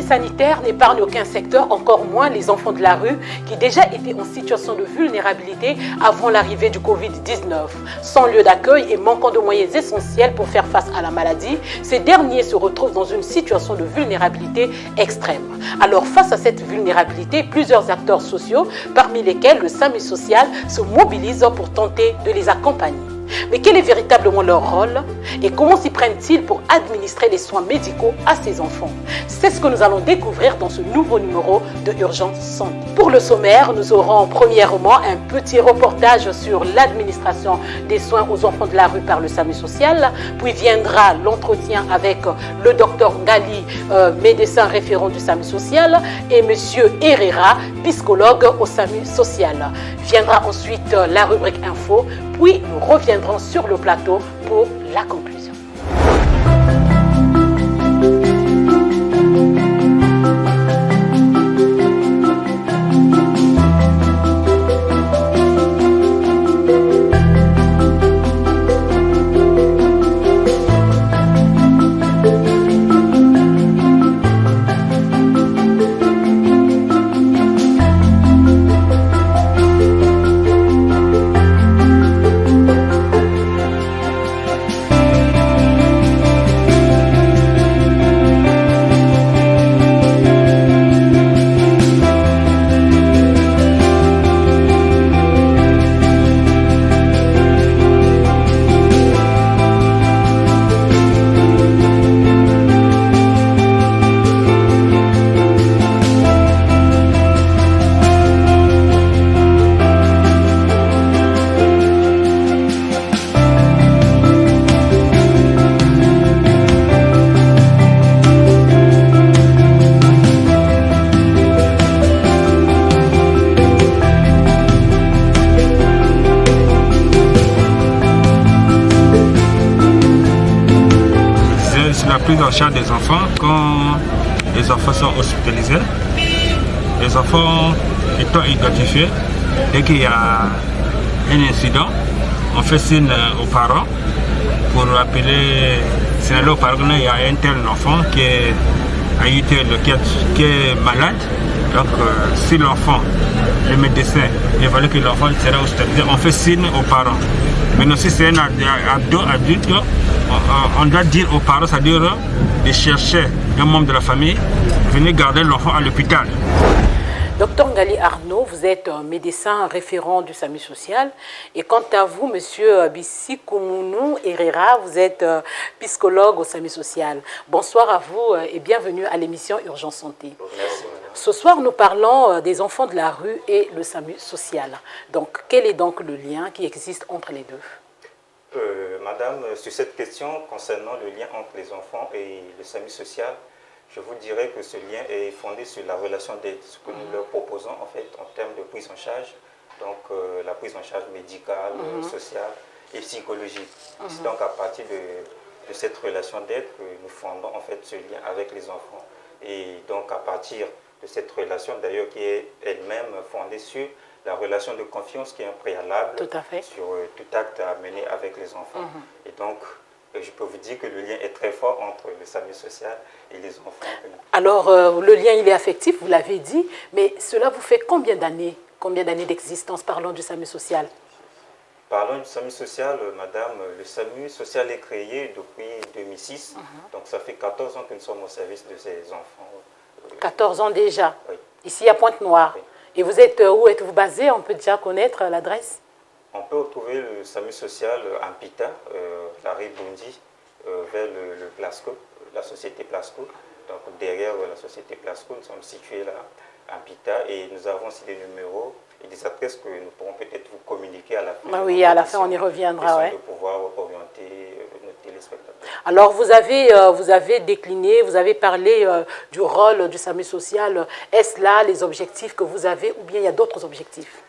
crise sanitaire n'épargne aucun secteur, encore moins les enfants de la rue qui déjà étaient en situation de vulnérabilité avant l'arrivée du Covid-19. Sans lieu d'accueil et manquant de moyens essentiels pour faire face à la maladie, ces derniers se retrouvent dans une situation de vulnérabilité extrême. Alors face à cette vulnérabilité, plusieurs acteurs sociaux, parmi lesquels le SAMU social, se mobilisent pour tenter de les accompagner. Mais quel est véritablement leur rôle et comment s'y prennent-ils pour administrer les soins médicaux à ces enfants? C'est ce que nous allons découvrir dans ce nouveau numéro de Urgence Santé. Pour le sommaire, nous aurons premièrement un petit reportage sur l'administration des soins aux enfants de la rue par le SAMU social, puis viendra l'entretien avec le docteur Ngali, médecin référent du SAMU social, et monsieur Herrera, psychologue au SAMU social. Viendra ensuite la rubrique info, puis nous reviendrons sur le plateau pour la conclusion. La prise en charge des enfants quand les enfants sont hospitalisés. Les enfants étant identifiés, dès qu'il y a un incident, on fait signe aux parents pour appeler, signaler aux parents qu'il y a un tel enfant qui est malade. Donc si l'enfant, le médecin évalue que l'enfant sera hospitalisé, on fait signe aux parents. Maintenant si c'est un adulte, on doit dire aux parents, c'est-à-dire de chercher un membre de la famille, venir garder l'enfant à l'hôpital. Docteur Ngali Arnaud, vous êtes médecin référent du SAMU social. Et quant à vous, monsieur Bissikoumonou Herrera, vous êtes psychologue au SAMU social. Bonsoir à vous et bienvenue à l'émission Urgence Santé. Merci. Ce soir, nous parlons des enfants de la rue et le SAMU social. Donc, quel est donc le lien qui existe entre les deux? Madame, sur cette question concernant le lien entre les enfants et le SAMU social, je vous dirais que ce lien est fondé sur la relation d'aide, ce que nous leur proposons en fait en termes de prise en charge, donc la prise en charge médicale, sociale et psychologique. C'est donc à partir de cette relation d'aide que nous fondons en fait ce lien avec les enfants. Et donc à partir de cette relation d'ailleurs qui est elle-même fondée sur la relation de confiance qui est un préalable sur tout acte à mener avec les enfants. Et donc, je peux vous dire que le lien est très fort entre le SAMU social et les enfants. Alors, le lien, il est affectif, vous l'avez dit, mais cela vous fait combien d'années d'existence? Parlons du SAMU social. Parlons du SAMU social, madame. Le SAMU social est créé depuis 2006, donc ça fait 14 ans que nous sommes au service de ces enfants. 14 ans déjà, oui. Ici à Pointe-Noire. Oui. Et vous êtes où êtes-vous basé? On peut déjà connaître l'adresse? On peut retrouver le SAMU social en Pita, la rue Bundi, vers le Plasco, la société Plasco. Donc derrière la société Plasco, nous sommes situés là, en Pita, et nous avons aussi des numéros et des adresses que nous pourrons peut-être vous communiquer à la fin. Ah oui, à la fin on y reviendra. Ouais. De pouvoir orienter nos téléspectateurs. Alors vous avez décliné, vous avez parlé du rôle du SAMU social. Est-ce là les objectifs que vous avez ou bien il y a d'autres objectifs?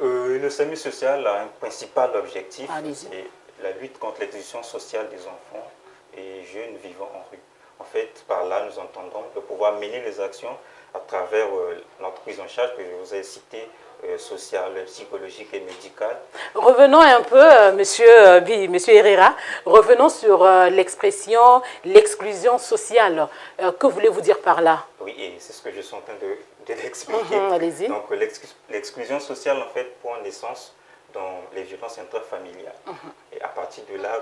Le SAMU social a un principal objectif, c'est la lutte contre l'exclusion sociale des enfants et jeunes vivant en rue. En fait, par là, nous entendons de pouvoir mener les actions à travers notre prise en charge que je vous ai citée, sociale, psychologique et médicale. Revenons un peu, monsieur Herrera, revenons sur l'expression l'exclusion sociale. Que voulez-vous dire par là? Oui. Oui, et c'est ce que je suis en train de l'expliquer. Allez-y. Donc l'exclusion sociale, en fait, prend naissance dans les violences intrafamiliales. Et à partir de là,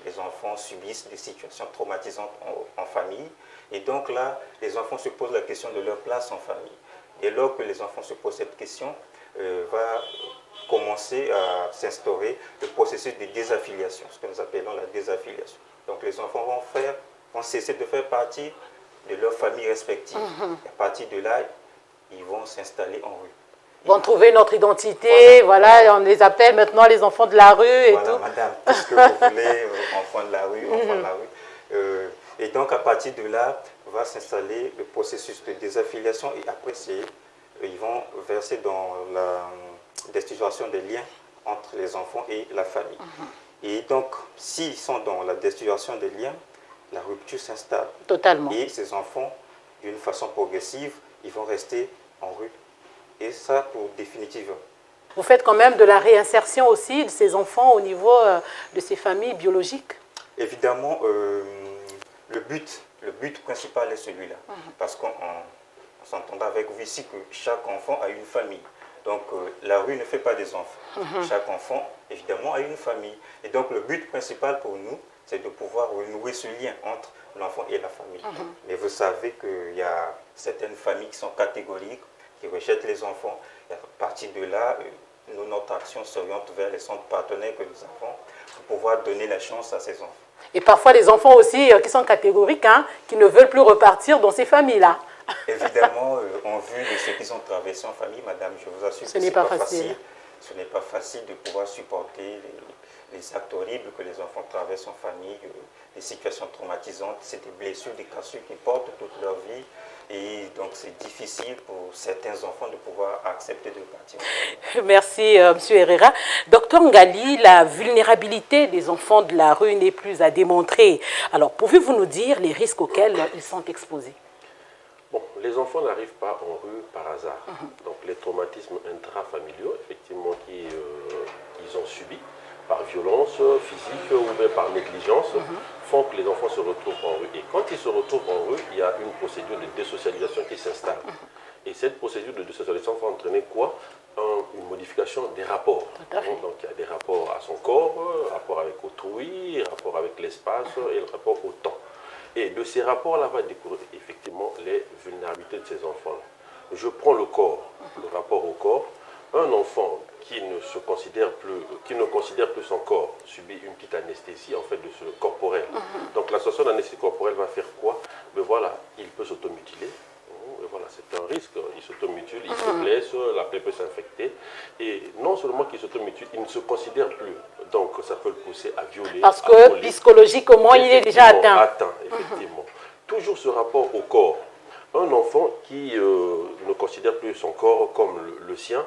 les enfants subissent des situations traumatisantes en famille. Et donc là, les enfants se posent la question de leur place en famille. Dès lors que les enfants se posent cette question, va commencer à s'instaurer le processus de désaffiliation, ce que nous appelons la désaffiliation. Donc les enfants vont cesser de faire partie de leur famille respective. Et à partir de là, ils vont s'installer en rue. Ils vont trouver notre identité, voilà, on les appelle maintenant les enfants de la rue et voilà, tout. madame, qu'est-ce que vous voulez, enfants de la rue, enfants de la rue. Et donc à partir de là, va s'installer le processus de désaffiliation et après, ils vont verser dans la destruction des liens entre les enfants et la famille. Et donc, s'ils sont dans la destruction des liens, la rupture s'installe. Totalement. Et ces enfants, d'une façon progressive, ils vont rester en rue. Et ça, pour définitivement. Vous faites quand même de la réinsertion aussi de ces enfants au niveau de ces familles biologiques? Évidemment, le but principal est celui-là. Parce qu'on s'entend avec vous ici que chaque enfant a une famille. Donc, la rue ne fait pas des enfants. Chaque enfant, évidemment, a une famille. Et donc, le but principal pour nous, c'est de pouvoir renouer ce lien entre l'enfant et la famille. Mais vous savez qu'il y a certaines familles qui sont catégoriques, qui rejettent les enfants. Et à partir de là, notre action s'oriente vers les centres partenaires que nous avons pour pouvoir donner la chance à ces enfants. Et parfois les enfants aussi qui sont catégoriques, qui ne veulent plus repartir dans ces familles-là. Évidemment, en vue de ce qu'ils ont traversé en famille, madame, je vous assure que ce n'est pas facile. Ce n'est pas facile de pouvoir supporter les actes horribles que les enfants traversent en famille, les situations traumatisantes, c'est des blessures, des cassures qu'ils portent toute leur vie. Et donc c'est difficile pour certains enfants de pouvoir accepter de partir. Merci M. Herrera. Docteur Ngali, la vulnérabilité des enfants de la rue n'est plus à démontrer. Alors pouvez-vous nous dire les risques auxquels ils sont exposés? Bon, les enfants n'arrivent pas en rue par hasard. Donc les traumatismes intrafamiliaux, effectivement, qu'ils ont subis par violence physique ou même par négligence, font que les enfants se retrouvent en rue. Et quand ils se retrouvent en rue, il y a une procédure de désocialisation qui s'installe. Et cette procédure de désocialisation va entraîner quoi? Une modification des rapports. Donc il y a des rapports à son corps, rapport avec autrui, rapport avec l'espace et le rapport au temps. Et de ces rapports-là va découvrir effectivement les vulnérabilités de ces enfants-là. Je prends le corps, le rapport au corps. Un enfant qui ne considère plus son corps subit une petite anesthésie en fait de ce corporel. Donc la situation d'anesthésie corporelle va faire quoi? Mais voilà, il peut s'automutiler. Voilà, c'est un risque. Il s'automutile, il se blesse, la plaie peut s'infecter. Et non seulement qu'il s'automutile, il ne se considère plus. Donc ça peut le pousser à violer. Parce que psychologiquement, il est déjà atteint. Effectivement. Toujours ce rapport au corps. Un enfant qui ne considère plus son corps comme le sien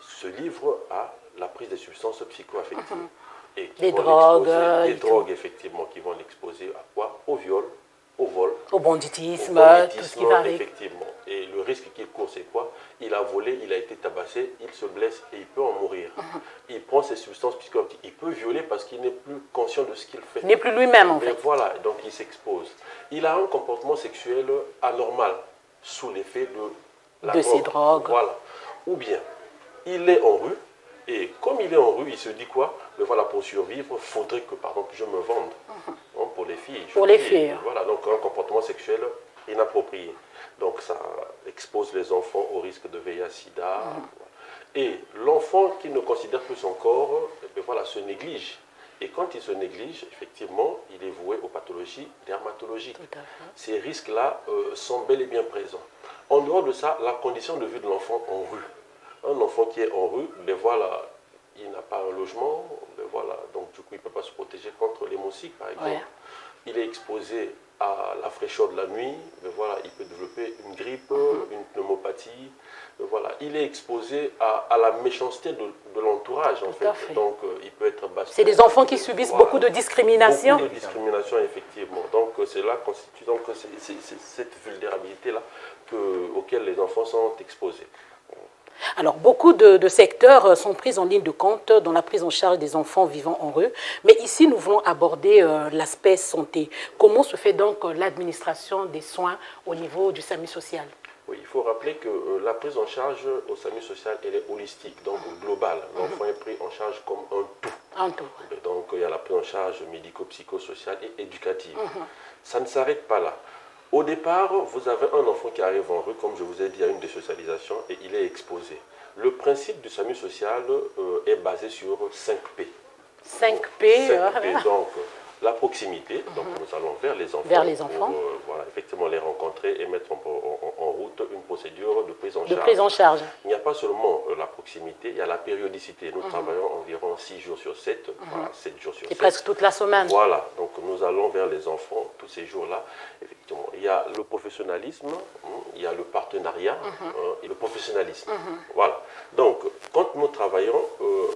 se livre à la prise des substances psychoaffectives. Et des drogues. Des drogues, effectivement, qui vont l'exposer à quoi? Au viol, au vol. Au banditisme, tout ce qui va avec. Effectivement. Et le risque qu'il court, c'est quoi? Il a volé, il a été tabassé, il se blesse et il peut en mourir. Il prend ces substances psychoactives. Il peut violer parce qu'il n'est plus conscient de ce qu'il fait. Il n'est plus lui-même, en fait. Et voilà, donc il s'expose. Il a un comportement sexuel anormal sous l'effet de ces drogues. Voilà. Ou bien, il est en rue, et comme il est en rue, il se dit quoi? Mais voilà, pour survivre, il faudrait que, par exemple, je me vende. Pour les filles. Pour les filles. Voilà, donc un comportement sexuel inapproprié. Donc ça expose les enfants au risque de VIH-Sida. Et l'enfant qui ne considère plus son corps, voilà, se néglige. Et quand il se néglige, effectivement, il est voué aux pathologies dermatologiques. Ces risques-là sont bel et bien présents. En dehors de ça, la condition de vie de l'enfant en rue. Un enfant qui est en rue, voilà, il n'a pas un logement, voilà, donc du coup il ne peut pas se protéger contre les moustiques par exemple. Il est exposé à la fraîcheur de la nuit, voilà, il peut développer une grippe, une pneumopathie, voilà. Il est exposé à la méchanceté de l'entourage en fait. Donc il peut être baston. C'est des enfants qui subissent beaucoup de discrimination. Beaucoup de discrimination effectivement. Donc cela constitue donc cette vulnérabilité-là auquel les enfants sont exposés. Alors, beaucoup de secteurs sont pris en ligne de compte dans la prise en charge des enfants vivant en rue. Mais ici, nous voulons aborder l'aspect santé. Comment se fait donc l'administration des soins au niveau du SAMU social? Oui, il faut rappeler que la prise en charge au SAMU social, elle est holistique, donc globale. L'enfant est pris en charge comme un tout. Un tout. Et donc, il y a la prise en charge médico-psychosociale et éducative. Ça ne s'arrête pas là. Au départ, vous avez un enfant qui arrive en rue, comme je vous ai dit, à une désocialisation, et il est exposé. Le principe du SAMU social est basé sur 5 P. 5 P. 5 P, donc la proximité, donc nous allons vers les enfants. Vers les enfants. Pour, voilà, effectivement, les rencontrer et mettre en route une procédure de prise en charge. De prise en charge. Il n'y a pas seulement la proximité, il y a la périodicité. Nous travaillons environ 6 jours sur 7, voilà, 7 jours sur 7. C'est presque toute la semaine. Voilà, donc nous allons vers les enfants tous ces jours-là. Effectivement, il y a le professionnalisme, il y a le partenariat et le professionnalisme. Voilà. Donc, quand nous travaillons,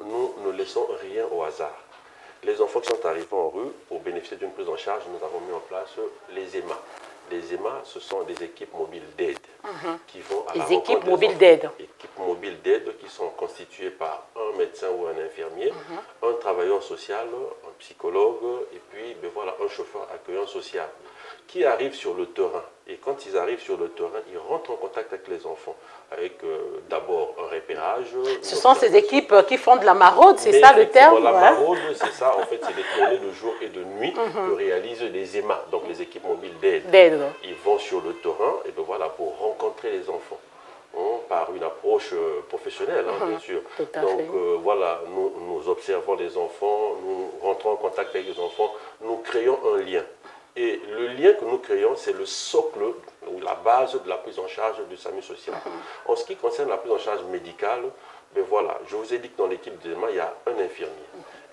nous ne laissons rien au hasard. Les enfants qui sont arrivés en rue, pour bénéficier d'une prise en charge, nous avons mis en place les EMA. Les EMA, ce sont des équipes mobiles d'aide qui vont à la rencontre des équipes mobiles d'aide. Équipes mobiles d'aide qui sont constituées par un médecin ou un infirmier, un travailleur social, un psychologue et puis voilà, un chauffeur accueillant social qui arrivent sur le terrain. Et quand ils arrivent sur le terrain, ils rentrent en contact avec les enfants, avec d'abord un repérage. Ce sont ces équipes qui font de la maraude, c'est ça le terme? La maraude, c'est ça, en fait, c'est des tournées de jour et de nuit que réalisent les EMA, donc les équipes mobiles d'aide. Ils vont sur le terrain et ben voilà, pour rencontrer les enfants. Par une approche professionnelle, bien sûr. Donc voilà, nous observons les enfants, nous rentrons en contact avec les enfants, nous créons un lien. Et le lien que nous créons, c'est le socle ou la base de la prise en charge du SAMU social. En ce qui concerne la prise en charge médicale, ben voilà, je vous ai dit que dans l'équipe d'EMA, il y a un infirmier.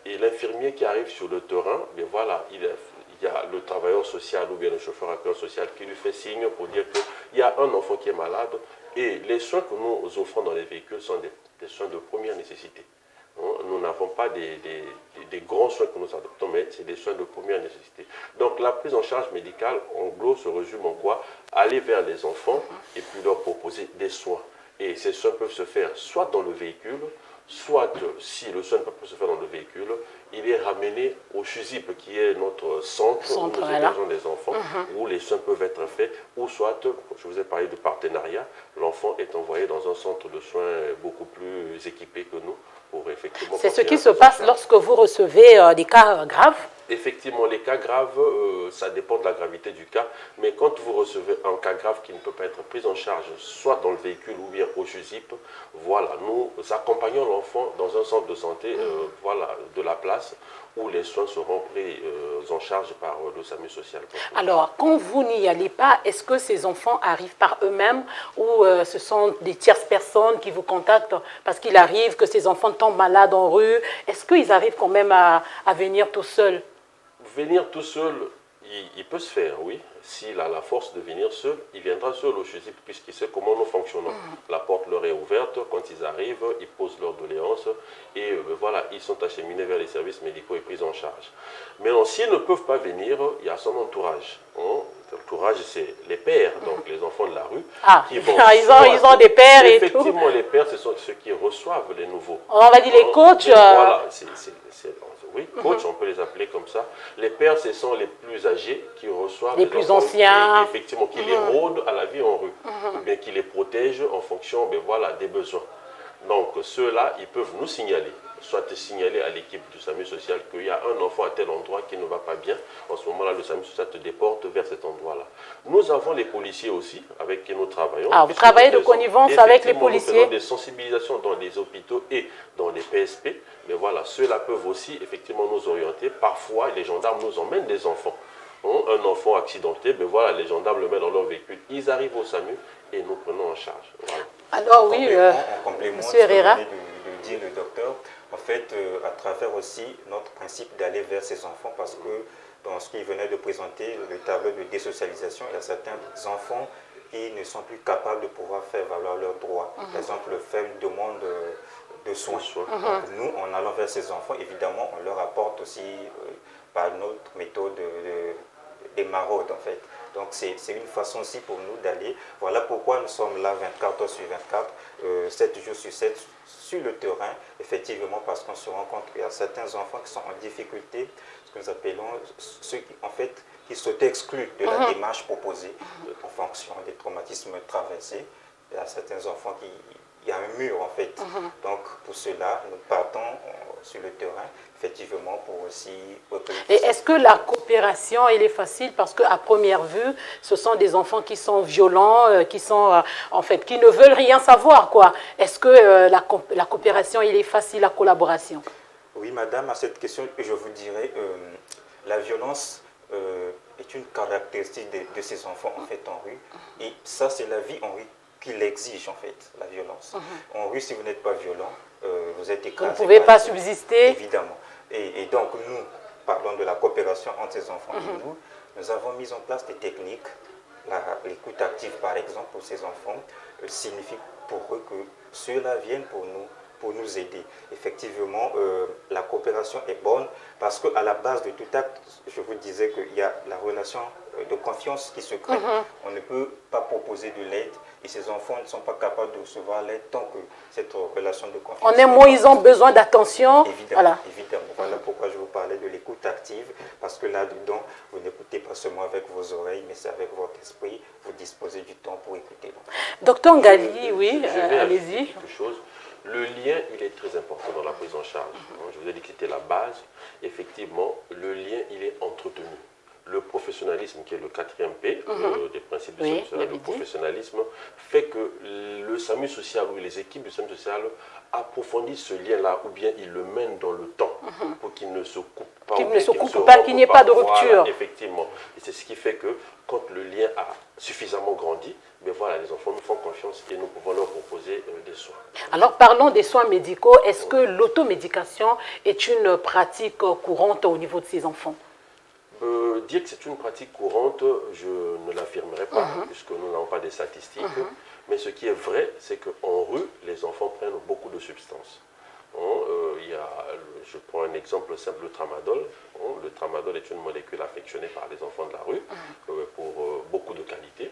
Et l'infirmier qui arrive sur le terrain, ben voilà, il y a le travailleur social ou bien le chauffeur accueillant social qui lui fait signe pour dire qu'il y a un enfant qui est malade. Et les soins que nous offrons dans les véhicules sont des soins de première nécessité. Nous n'avons pas des grands soins que nous adoptons, mais c'est des soins de première nécessité. Donc la prise en charge médicale, en gros, se résume en quoi? Aller vers les enfants et puis leur proposer des soins. Et ces soins peuvent se faire soit dans le véhicule, soit, si le soin ne peut pas se faire dans le véhicule, il est ramené au CHUSIP, qui est notre centre où nous hébergeons les enfants, où les soins peuvent être faits, ou soit, je vous ai parlé de partenariat, l'enfant est envoyé dans un centre de soins beaucoup plus équipé que nous, pour effectivement... C'est ce qui se passe lorsque vous recevez des cas graves? Effectivement, les cas graves, ça dépend de la gravité du cas, mais quand vous recevez un cas grave qui ne peut pas être pris en charge, soit dans le véhicule ou bien au CHUSIP, voilà, nous accompagnons l'enfant dans un centre de santé voilà, de la place où les soins seront pris en charge par le SAMU social. Alors, quand vous n'y allez pas, est-ce que ces enfants arrivent par eux-mêmes ou ce sont des tierces personnes qui vous contactent parce qu'il arrive que ces enfants tombent malades en rue? Est-ce qu'ils arrivent quand même à venir tout seuls? Venir tout seul, il peut se faire, oui. S'il a la force de venir seul, il viendra seul au CHUSIP puisqu'il sait comment nous fonctionnons. La porte leur est ouverte, quand ils arrivent, ils posent leur doléance et voilà, ils sont acheminés vers les services médicaux et pris en charge. Maintenant, s'ils ne peuvent pas venir, il y a son entourage. L'entourage, c'est les pères, donc les enfants de la rue. Qui vont ils ont des pères et tout. Effectivement, les pères, ce sont ceux qui reçoivent les nouveaux. On va dire les coachs. Voilà, oui, coach, on peut les appeler comme ça. Les pères, ce sont les plus âgés qui reçoivent les plus anciens. Effectivement, qui les rôdent à la vie en rue, ou bien qui les protègent en fonction voilà, des besoins. Donc, ceux-là, ils peuvent nous signaler, soit signaler à l'équipe du SAMU social qu'il y a un enfant à tel endroit qui ne va pas bien. En ce moment-là, le SAMU social te déporte vers cet endroit-là. Nous avons les policiers aussi, avec qui nous travaillons. Vous travaillez de connivence avec les policiers? Nous faisons des sensibilisations dans les hôpitaux et dans les PSP. Mais voilà, ceux-là peuvent aussi effectivement nous orienter. Parfois, les gendarmes nous emmènent des enfants. Un enfant accidenté, mais voilà, les gendarmes le mettent dans leur véhicule. Ils arrivent au SAMU et nous prenons en charge. Voilà. Alors oui, en complément, Monsieur Herrera. de dire le docteur, en fait, à travers aussi notre principe d'aller vers ces enfants, parce que dans ce qu'il venait de présenter, le tableau de désocialisation, il y a certains enfants qui ne sont plus capables de pouvoir faire valoir leurs droits. Par exemple, faire une demande de soins. Donc, nous, en allant vers ces enfants, évidemment, on leur apporte aussi, par notre méthode, des maraudes, en fait. Donc c'est une façon aussi pour nous d'aller. Voilà pourquoi nous sommes là 24 heures sur 24, 7 jours sur 7 sur le terrain, effectivement, parce qu'on se rend compte qu'il y a certains enfants qui sont en difficulté, ce que nous appelons ceux qui, en fait, qui sont exclus de la démarche proposée en fonction des traumatismes traversés. Il y a certains enfants qui... Il y a un mur en fait. Donc pour cela, nous partons sur le terrain, effectivement, pour aussi... Et est-ce que la coopération, elle est facile? Parce qu'à première vue, ce sont des enfants qui sont violents, qui sont, en fait, qui ne veulent rien savoir, quoi. Est-ce que la coopération, elle est facile, la collaboration? Oui, madame, à cette question, je vous dirais, la violence est une caractéristique de ces enfants, en fait, en rue. Et ça, c'est la vie en rue qui l'exige, en fait, la violence. En rue, si vous n'êtes pas violent, vous êtes écrasé. Vous ne pouvez pas subsister. Évidemment. Et donc, nous, parlons de la coopération entre ces enfants et nous avons mis en place des techniques. L'écoute active, par exemple, pour ces enfants, signifie pour eux que ceux-là viennent pour nous aider. Effectivement, la coopération est bonne parce qu'à la base de tout acte, je vous disais qu'il y a la relation de confiance qui se crée. On ne peut pas proposer de l'aide et ces enfants ne sont pas capables de recevoir l'aide tant que cette relation de confiance... En un mot, ils ont besoin d'attention. Évidemment, voilà. Évidemment. Voilà pourquoi je vous parlais de l'écoute active, parce que là-dedans, vous n'écoutez pas seulement avec vos oreilles, mais c'est avec votre esprit, vous disposez du temps pour écouter. Docteur Ngali, oui, allez-y. Quelque chose. Le lien, il est très important dans la prise en charge. Je vous ai dit que c'était la base. Effectivement, le lien, il est entretenu. Le professionnalisme, qui est le 4e P des principes du SAMU social, le professionnalisme, fait que le SAMU social ou les équipes du SAMU social approfondissent ce lien-là ou bien ils le mènent dans le temps pour qu'il ne se coupe pas. Qu'il ne se coupe pas, qu'il n'y ait pas de rupture. Voilà, effectivement. Et c'est ce qui fait que quand le lien a suffisamment grandi, ben voilà, les enfants nous font confiance et nous pouvons leur proposer des soins. Alors parlons des soins médicaux. Est-ce que l'automédication est une pratique courante au niveau de ces enfants? Dire que c'est une pratique courante, je ne l'affirmerai pas, puisque nous n'avons pas des statistiques. Mais ce qui est vrai, c'est qu'en rue, les enfants prennent beaucoup de substances. Je prends un exemple simple, le tramadol. Le tramadol est une molécule affectionnée par les enfants de la rue pour beaucoup de qualités.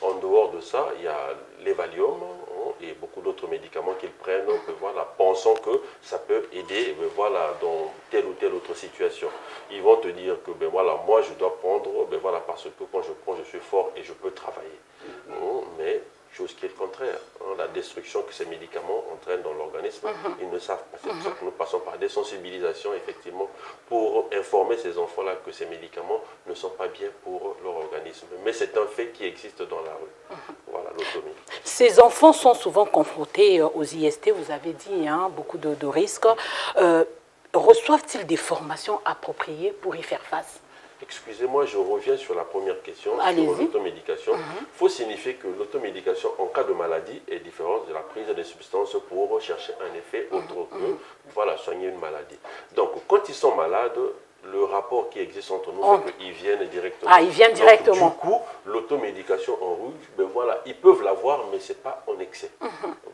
En dehors de ça, il y a l'évalium et beaucoup d'autres médicaments qu'ils prennent, voilà, pensant que ça peut aider voilà, dans telle ou telle autre situation. Ils vont te dire que voilà, moi je dois prendre voilà, parce que quand je prends, je suis fort et je peux travailler. Mais chose qui est le contraire. La destruction que ces médicaments entraînent dans l'organisme, ils ne savent pas. C'est pour ça que nous passons par des sensibilisations, effectivement, pour informer ces enfants-là que ces médicaments ne sont pas bien pour leur organisme. Mais c'est un fait qui existe dans la rue. Voilà, l'automédication. Ces enfants sont souvent confrontés aux IST, vous avez dit, beaucoup de risques. Reçoivent-ils des formations appropriées pour y faire face? Excusez-moi, je reviens sur la première question, sur l'automédication. Il faut signifier que l'automédication en cas de maladie est différente de la prise des substances pour chercher un effet autre que voilà, soigner une maladie. Donc, quand ils sont malades, le rapport qui existe entre nous, c'est qu'ils viennent directement. Ah, ils viennent directement. Donc, du coup, l'automédication en rue, voilà, ils peuvent l'avoir, mais ce n'est pas en excès.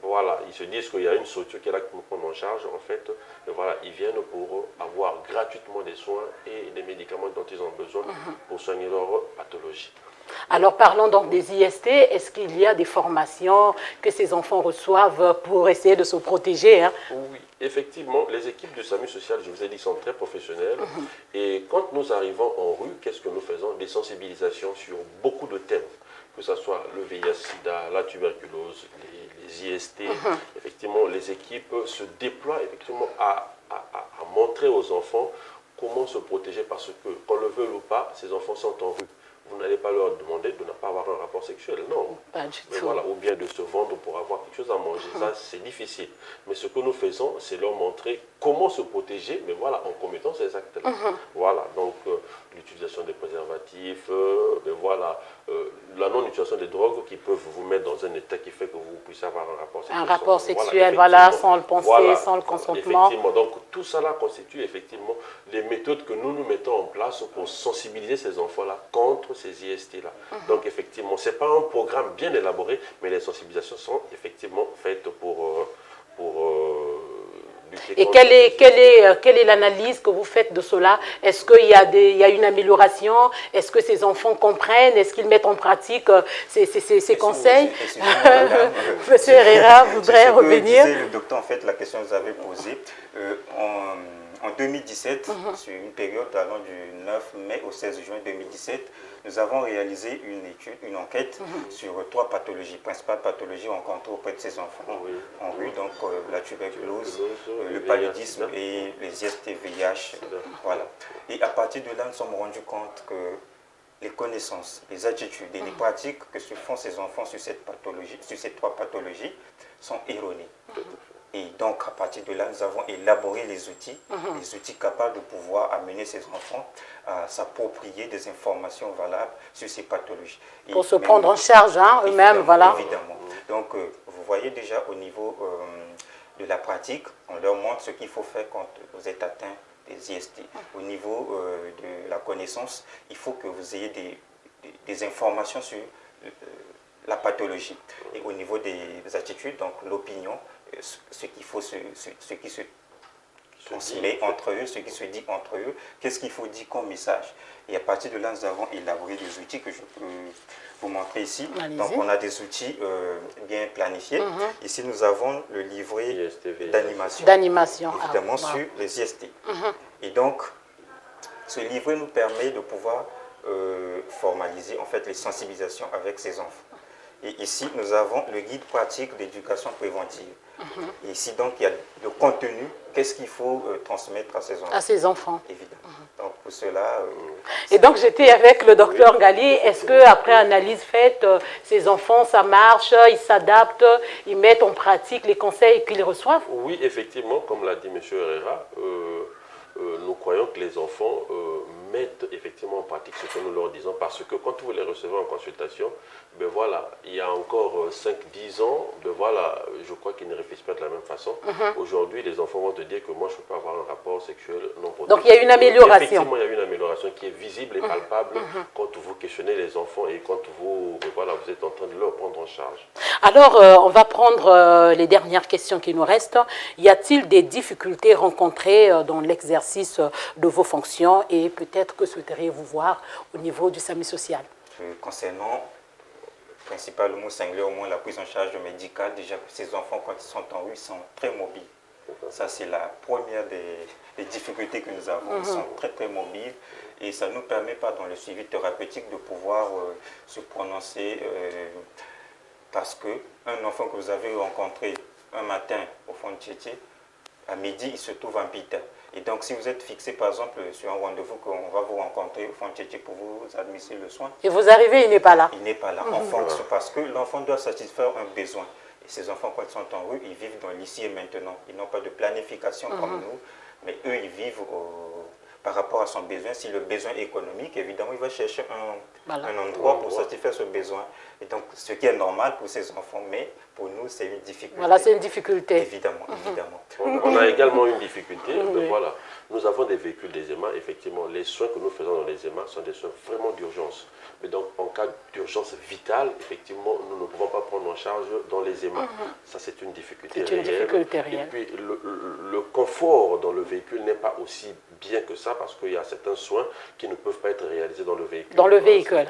Voilà, ils se disent qu'il y a une structure qui est là qui nous prend en charge, en fait. Et voilà, ils viennent pour avoir gratuitement des soins et des médicaments dont ils ont besoin pour soigner leur pathologie. Alors parlons donc des IST, est-ce qu'il y a des formations que ces enfants reçoivent pour essayer de se protéger? Oui, effectivement, les équipes du SAMU social, je vous ai dit, sont très professionnelles. Et quand nous arrivons en rue, qu'est-ce que nous faisons? Des sensibilisations sur beaucoup de thèmes, que ce soit le VIH-Sida, la tuberculose, les IST. Effectivement, les équipes se déploient effectivement à montrer aux enfants comment se protéger parce que, qu'on le veuille ou pas, ces enfants sont en rue. Vous n'allez pas leur demander de ne pas avoir un rapport sexuel, non. Pas du tout. Voilà, ou bien de se vendre pour avoir quelque chose à manger, ça c'est difficile. Mais ce que nous faisons, c'est leur montrer comment se protéger, mais voilà, en commettant ces actes-là. Voilà, donc l'utilisation des préservatifs, voilà, la non-utilisation des drogues qui peuvent vous mettre dans un état qui fait que vous puissiez avoir un rapport sexuel. Un rapport sexuel, voilà, sans le penser, sans le consentement. Effectivement, donc tout cela constitue effectivement les méthodes que nous mettons en place pour sensibiliser ces enfants-là contre ces IST-là. Donc effectivement, ce n'est pas un programme bien élaboré, mais les sensibilisations sont effectivement faites pour lutter Et quelle est l'analyse que vous faites de cela? Est-ce qu'il y a une amélioration? Est-ce que ces enfants comprennent? Est-ce qu'ils mettent en pratique ces conseils? Monsieur Herrera voudrait revenir. Le docteur, en fait, la question que vous avez posée, en 2017, sur une période allant du 9 mai au 16 juin 2017, nous avons réalisé une enquête sur 3 pathologies, principales pathologies rencontrées auprès de ces enfants en rue, donc la tuberculose, le paludisme et les IST-VIH. Voilà. Et à partir de là, nous nous sommes rendus compte que les connaissances, les attitudes et les pratiques que se font ces enfants sur ces 3 pathologies sont erronées. Et donc, à partir de là, nous avons élaboré les outils capables de pouvoir amener ces enfants à s'approprier des informations valables sur ces pathologies. Pour se prendre en charge eux-mêmes, voilà. Évidemment. Donc, vous voyez déjà au niveau de la pratique, on leur montre ce qu'il faut faire quand vous êtes atteint des IST. Au niveau de la connaissance, il faut que vous ayez des informations sur la pathologie. Et au niveau des attitudes, donc l'opinion, ce qu'il faut, ce qui se transmet entre eux, ce qui se dit entre eux, qu'est-ce qu'il faut dire comme message. Et à partir de là, nous avons élaboré des outils que je peux vous montrer ici. Donc on a des outils bien planifiés. Ici, nous avons le livret d'animation, évidemment sur les IST. Et donc, ce livret nous permet de pouvoir formaliser en fait les sensibilisations avec ces enfants. Et ici, nous avons le guide pratique d'éducation préventive. Et ici, donc, il y a le contenu. Qu'est-ce qu'il faut transmettre à ces enfants? À ces enfants. Évidemment. Donc, pour cela... et donc, j'étais avec le docteur Ngali. Est-ce qu'après analyse faite, ces enfants, ça marche, ils s'adaptent, ils mettent en pratique les conseils qu'ils reçoivent? Oui, effectivement, comme l'a dit M. Herrera, nous croyons que les enfants mettent effectivement en pratique ce que nous leur disons, parce que quand vous les recevez en consultation, ben voilà, il y a encore 5-10 ans, ben voilà, je crois qu'ils ne réfléchissent pas de la même façon. Aujourd'hui, les enfants vont te dire que moi, je ne peux pas avoir un rapport sexuel non protégé. Donc il y a une amélioration. Effectivement, il y a une amélioration qui est visible et palpable quand vous questionnez les enfants et quand vous, voilà, vous êtes en train de leur prendre en charge. Alors, on va prendre les dernières questions qui nous restent. Y a-t-il des difficultés rencontrées dans l'exercice de vos fonctions et peut-être que souhaiteriez-vous voir au niveau du SAMU social? Concernant principal mot singulier, au moins la prise en charge médicale, déjà que ces enfants, quand ils sont en rue, sont très mobiles. Ça, c'est la première des difficultés que nous avons. Ils sont très, très mobiles et ça ne nous permet pas, dans le suivi thérapeutique, de pouvoir se prononcer parce qu'un enfant que vous avez rencontré un matin au fond de Tchétché, à midi, il se trouve en Pita. Et donc, si vous êtes fixé, par exemple, sur un rendez-vous qu'on va vous rencontrer au fond de Tchétché pour vous administrer le soin. Et vous arrivez, il n'est pas là. Il n'est pas là, en fonction, parce que l'enfant doit satisfaire un besoin. Et ces enfants, quand ils sont en rue, ils vivent dans l'ici et maintenant. Ils n'ont pas de planification comme nous, mais eux, ils vivent par rapport à son besoin. Si le besoin est économique, évidemment, il va chercher un endroit pour satisfaire ce besoin. Et donc, ce qui est normal pour ces enfants, mais pour nous, c'est une difficulté. Voilà, c'est une difficulté. Évidemment, évidemment. On a également une difficulté. Voilà. Nous avons des véhicules des EMA. Effectivement, les soins que nous faisons dans les EMA sont des soins vraiment d'urgence. Mais donc, en cas d'urgence vitale, effectivement, nous ne pouvons pas prendre en charge dans les EMA. Ça, c'est une difficulté réelle. C'est une difficulté réelle. Et puis, le confort dans le véhicule n'est pas aussi bien que ça, parce qu'il y a certains soins qui ne peuvent pas être réalisés dans le véhicule. Dans le véhicule.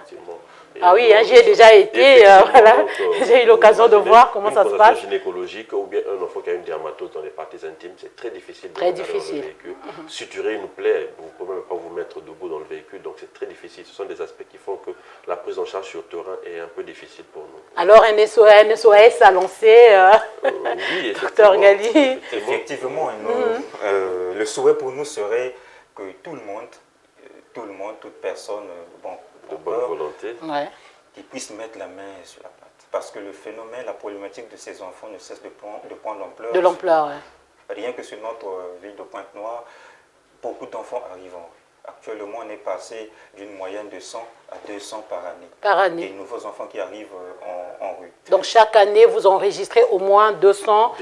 Ah oui, hein, j'y ai déjà été, voilà. J'ai eu l'occasion de voir comment ça se passe. Une gynécologique ou bien un enfant qui a une dermatose dans les parties intimes, c'est très difficile de dans le véhicule. Suturer une plaie, vous ne pouvez même pas vous mettre debout dans le véhicule, donc c'est très difficile. Ce sont des aspects qui font que la prise en charge sur terrain est un peu difficile pour nous. Alors un SOS à lancer, oui, docteur Ngali. Effectivement, le souhait pour nous serait que tout le monde, toute personne, de bonne volonté, qui puisse mettre la main sur la pâte. Parce que le phénomène, la problématique de ces enfants ne cesse de prendre l'ampleur. De l'ampleur, oui. Rien que sur notre ville de Pointe-Noire, beaucoup d'enfants arrivent en rue. Actuellement, on est passé d'une moyenne de 100 à 200 par année. Par année. Des nouveaux enfants qui arrivent en rue. Donc chaque année, vous enregistrez au moins 200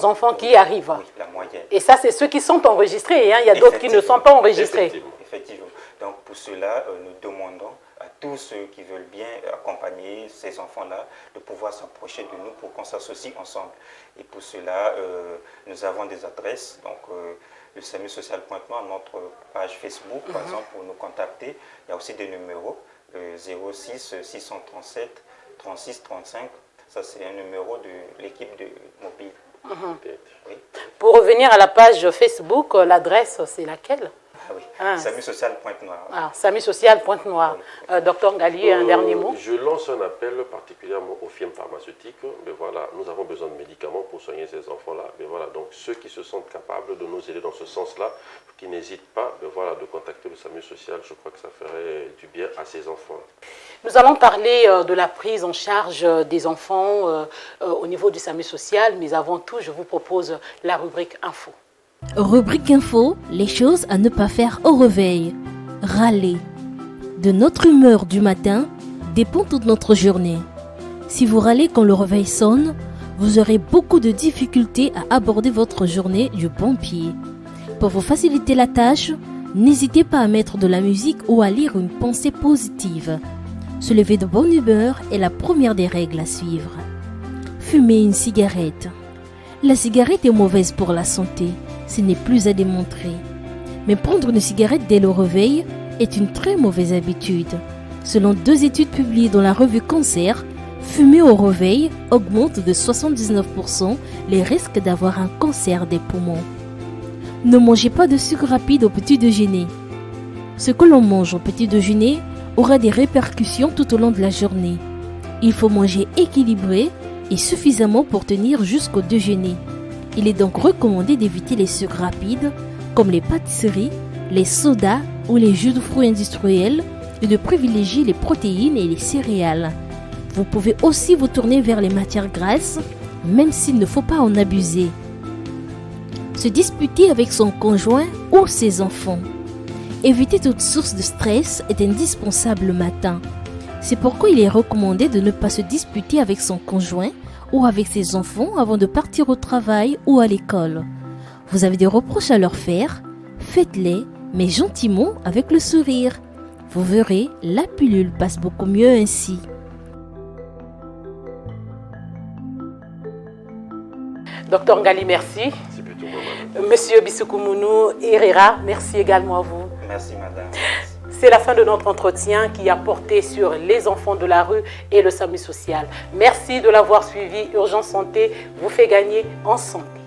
enfants qui arrivent. Oui, la moyenne. Et ça, c'est ceux qui sont enregistrés. Hein. Il y a d'autres qui ne sont pas enregistrés. Effectivement. Donc pour cela, nous demandons à tous ceux qui veulent bien accompagner ces enfants-là, de pouvoir s'approcher de nous pour qu'on s'associe ensemble. Et pour cela, nous avons des adresses, donc le SAMU Social Pointe-Noire, notre page Facebook, par exemple, pour nous contacter. Il y a aussi des numéros, 06 637 36 35. Ça, c'est un numéro de l'équipe de mobile. Oui. Pour revenir à la page Facebook, l'adresse, c'est laquelle? Ah oui, SAMU Social Pointe-Noire. Ah, SAMU Social Pointe-Noire. Oui. Docteur Ngali, un dernier mot? Je lance un appel particulièrement aux firmes pharmaceutiques. Mais voilà, nous avons besoin de médicaments pour soigner ces enfants-là. Mais voilà, donc ceux qui se sentent capables de nous aider dans ce sens-là, qui n'hésitent pas voilà, de contacter le SAMU Social, je crois que ça ferait du bien à ces enfants-là. Nous allons parler de la prise en charge des enfants au niveau du SAMU Social, mais avant tout, je vous propose la rubrique Info. Rubrique Info, les choses à ne pas faire au réveil. Râler. De notre humeur du matin dépend toute notre journée. Si vous râlez quand le réveil sonne, vous aurez beaucoup de difficultés à aborder votre journée du bon pied. Pour vous faciliter la tâche, n'hésitez pas à mettre de la musique ou à lire une pensée positive. Se lever de bonne humeur est la première des règles à suivre. Fumer une cigarette. La cigarette est mauvaise pour la santé, ce n'est plus à démontrer. Mais prendre une cigarette dès le réveil est une très mauvaise habitude. Selon 2 études publiées dans la revue Cancer, fumer au réveil augmente de 79% les risques d'avoir un cancer des poumons. Ne mangez pas de sucre rapide au petit déjeuner. Ce que l'on mange au petit déjeuner aura des répercussions tout au long de la journée. Il faut manger équilibré et suffisamment pour tenir jusqu'au déjeuner. Il est donc recommandé d'éviter les sucres rapides comme les pâtisseries, les sodas ou les jus de fruits industriels et de privilégier les protéines et les céréales. Vous pouvez aussi vous tourner vers les matières grasses, même s'il ne faut pas en abuser. Se disputer avec son conjoint ou ses enfants. Éviter toute source de stress est indispensable le matin. C'est pourquoi il est recommandé de ne pas se disputer avec son conjoint ou avec ses enfants avant de partir au travail ou à l'école. Vous avez des reproches à leur faire, faites-les, mais gentiment avec le sourire. Vous verrez, la pilule passe beaucoup mieux ainsi. Docteur Ngali, merci. C'est plutôt moi, madame. Monsieur Bissoukoumounou Herrera, merci également à vous. Merci, madame. C'est la fin de notre entretien qui a porté sur les enfants de la rue et le SAMU social. Merci de l'avoir suivi. Urgence Santé vous fait gagner en santé.